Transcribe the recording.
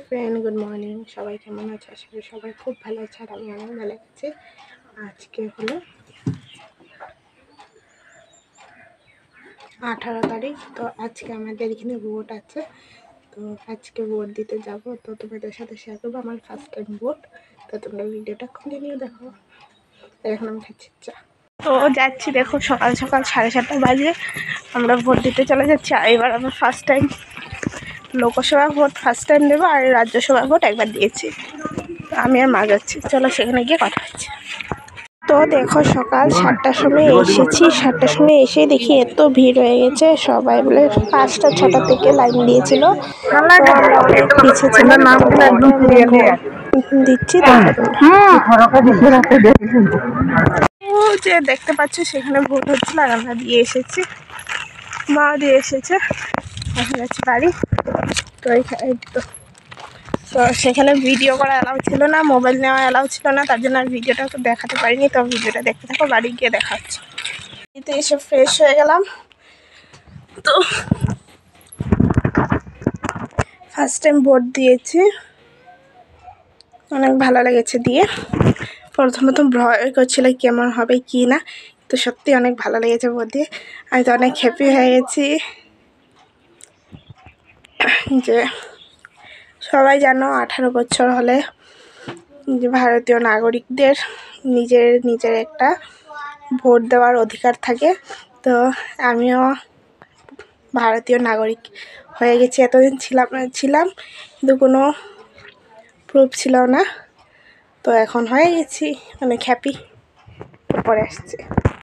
Friend, good morning. সবাই কেমন আছে? আশা করি সবাই খুব ভালো আছে, আর আমি অনেক ভালো আছি। আজকে হলো 18 তারিখ। তো আজকে আমাদের এখানে ভোট আছে, তো আজকে ভোট দিতে যাব। তো তোমাদের সাথে শেয়ার করবো আমার ফার্স্ট টাইম ভোট। তো তোমরা ভিডিওটা কন্টিনিউ দেখো। এখন আমি খাচ্ছি চা। তো যাচ্ছি, দেখো সকাল সকাল 7:30 বাজে আমরা ভোট দিতে চলে যাচ্ছি। এবার আমার first time Lok Sabha vote first time দেবো, আর রাজ্যসভা ভোট একবার দিয়েছি। আমি আর মা যাচ্ছি, চলো সেখানে গিয়ে কথা হচ্ছে। তো দেখো সকাল 7টার সময় এসেছি। 7টার সময় এসে দেখি এত ভিড় হয়ে গেছে, সবাই বলে 5টা 6টা থেকে লাইন দিয়েছিল। তো আমরা অনেক পিছিয়ে ছিলাম, দিচ্ছি। যে দেখতে পাচ্ছ সেখানে ভোট হচ্ছিল, আর আমরা দিয়ে এসেছি, মা দিয়ে এসেছে। এখন যাচ্ছি বাড়ি। তো তো সেখানে ভিডিও করা অ্যালাউ ছিল না, মোবাইল নেওয়া অ্যালাউ ছিল না, তার জন্য আর ভিডিওটা দেখাতে পারিনি। তো ভিডিওটা দেখতে থাকো, বাড়ি গিয়ে দেখা হচ্ছে। বাড়িতে এসে ফ্রেশ হয়ে গেলাম। তো ফার্স্ট টাইম ভোট দিয়েছি, অনেক ভালো লেগেছে দিয়ে। প্রথমত ভয় করছিল কেমন হবে কি না, তো সত্যি অনেক ভালো লেগেছে ভোট দিয়ে। আমি তো অনেক হ্যাপি হয়ে গেছি যে সবাই জানো 18 বছর হলে যে ভারতীয় নাগরিকদের নিজের একটা ভোট দেওয়ার অধিকার থাকে। তো আমিও ভারতীয় নাগরিক হয়ে গেছি। এতদিন ছিলাম কিন্তু কোনো প্রুফ ছিল না, তো এখন হয়ে গেছি, অনেক হ্যাপি। পরে আসছে।